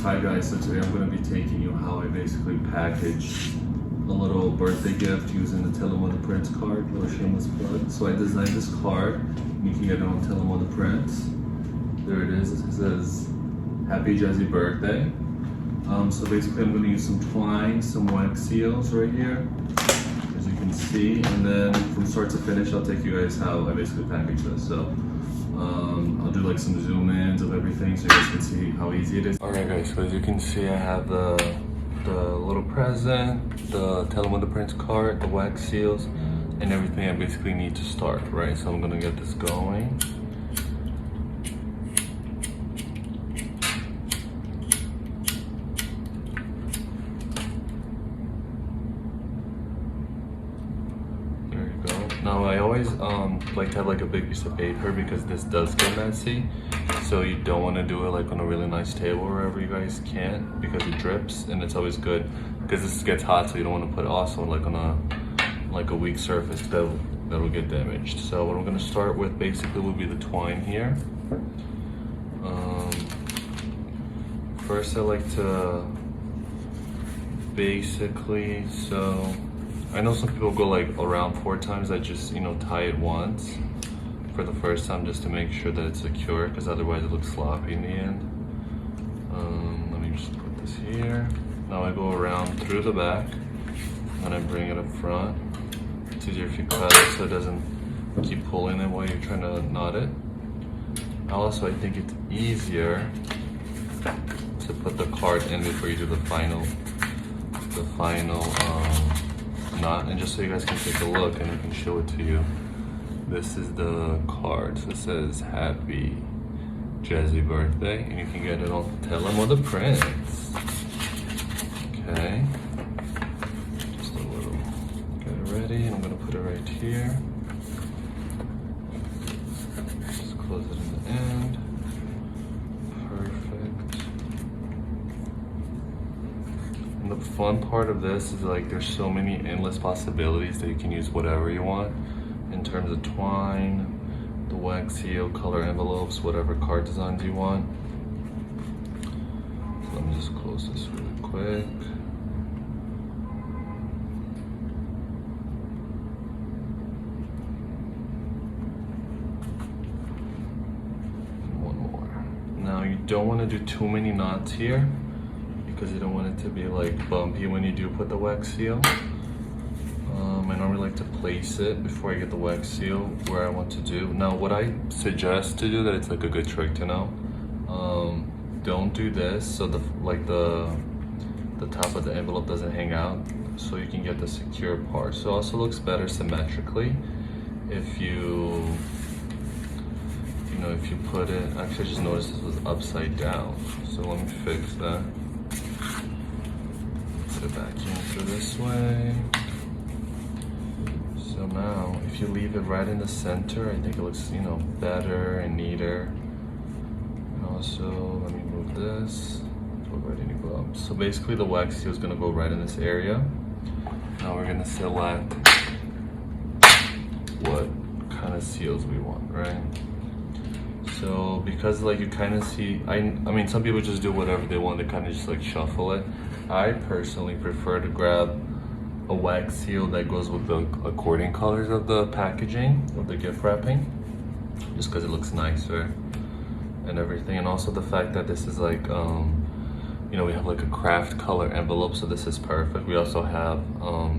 Hi guys, so today I'm going to be taking you how I basically package a little birthday gift using the Tell 'em What the Prints card, little shameless plug. So I designed this card, you can get it on Tell 'em What the Prints. There it is, it says Happy Jazzy Birthday. So basically I'm going to use some twine, some wax seals right here, as you can see, and then from start to finish I'll take you guys how I basically package this. So I'll do like some zoom ins of everything so you guys can see how easy it is. Alright guys, so as you can see I have the little present, the Tell 'em What the Prints card, the wax seals, and everything I basically need to start, right? So I'm gonna get this going. Now I always like to have like a big piece of paper because this does get messy. So you don't want to do it like on a really nice table or wherever you guys can, because it drips, and it's always good because this gets hot, so you don't want to put it also like on a weak surface that'll get damaged. So what I'm going to start with basically will be the twine here. First I like to basically, so I know some people go like around 4 times. I just, tie it once for the first time just to make sure that it's secure, because otherwise it looks sloppy in the end. Let me just put this here. Now I go around through the back and I bring it up front. It's easier if you cut it so it doesn't keep pulling it while you're trying to knot it. Also, I think it's easier to put the card in before you do the final knot. And just so you guys can take a look and I can show it to you, this is the card. So it says Happy Jazzy Birthday, and you can get it on Tell 'em What the Prints. Okay, just a little, get it ready, and I'm gonna put it right here. Just close it in the end. Perfect. And the fun part of this is like there's so many endless possibilities that you can use whatever you want in terms of twine, the wax seal, color envelopes, whatever card designs you want. So let me just close this really quick. And one more. Now you don't want to do too many knots here, because you don't want it to be like bumpy when you do put the wax seal. I normally like to place it before I get the wax seal where I want to do. Now what I suggest to do, that it's like a good trick to know, don't do this so the top of the envelope doesn't hang out, so you can get the secure part. So it also looks better symmetrically if you put it, actually I just noticed this was upside down, so let me fix that. Put it back into this way. So now, if you leave it right in the center, I think it looks, better and neater. And also, let me move this. Go right in your glove. So basically, the wax seal is gonna go right in this area. Now we're gonna select what kind of seals we want, right? So because you kind of see, I mean, some people just do whatever they want. They kind of just like shuffle it. I personally prefer to grab a wax seal that goes with the accordion colors of the packaging, of the gift wrapping, just because it looks nicer and everything. And also the fact that this is like, we have like a craft color envelope, so this is perfect. We also have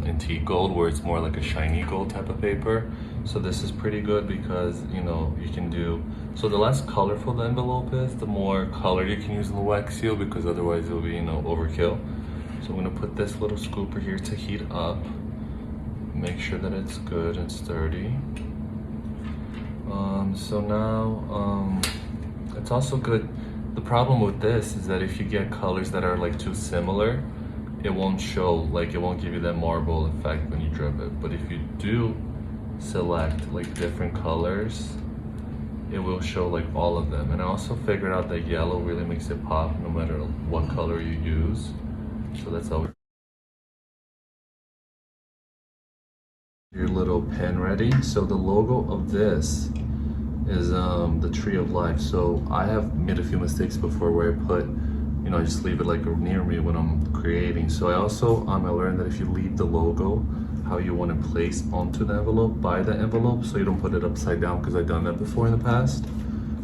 antique gold, where it's more like a shiny gold type of paper. So this is pretty good because, you can do, so the less colorful the envelope is, the more color you can use in the wax seal, because otherwise it'll be, overkill. So I'm gonna put this little scooper here to heat up. Make sure that it's good and sturdy. So now, it's also good. The problem with this is that if you get colors that are like too similar, it won't show, it won't give you that marble effect when you drip it. But if you do select like different colors, it will show like all of them. And I also figured out that yellow really makes it pop no matter what color you use. So that's how your little pen ready. So the logo of this is the tree of life. So I have made a few mistakes before where I put you know, I just leave it like near me when I'm creating. So I learned that if you leave the logo how you want to place onto the envelope by the envelope, so you don't put it upside down, because I've done that before in the past.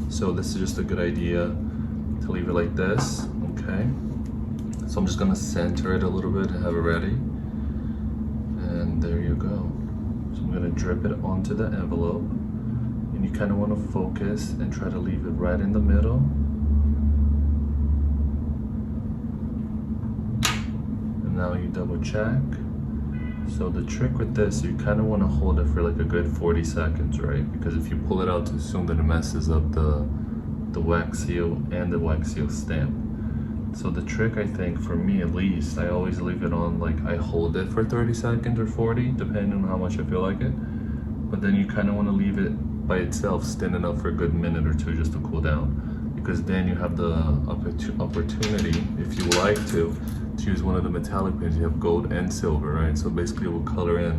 So this is just a good idea to leave it like this, okay? So I'm just gonna center it a little bit and have it ready. And there you go. So I'm gonna drip it onto the envelope. And you kind of want to focus and try to leave it right in the middle. And now you double check. So the trick with this, you kind of want to hold it for like a good 40 seconds, right? Because if you pull it out too soon, then it messes up the wax seal and the wax seal stamp. So the trick, I think, for me at least, I always leave it on, like I hold it for 30 seconds or 40, depending on how much I feel like it. But then you kind of want to leave it by itself standing up for a good minute or two just to cool down. Because then you have the opportunity, if you like to use one of the metallic pins. You have gold and silver, right? So basically it will color in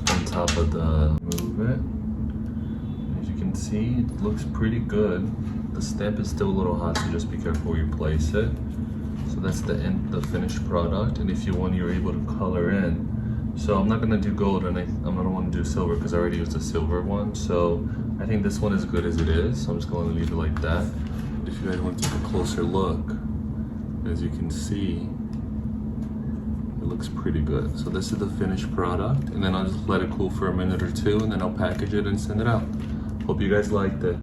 on top of the move it. As you can see, it looks pretty good. The stamp is still a little hot, so just be careful where you place it. So that's the finished product. And if you want, you're able to color in. So I'm not gonna do gold, and I'm gonna want to do silver because I already used the silver one. So I think this one is good as it is. So I'm just gonna leave it like that. If you guys want to take a closer look, as you can see, it looks pretty good. So this is the finished product, and then I'll just let it cool for a minute or two, and then I'll package it and send it out. Hope you guys liked it.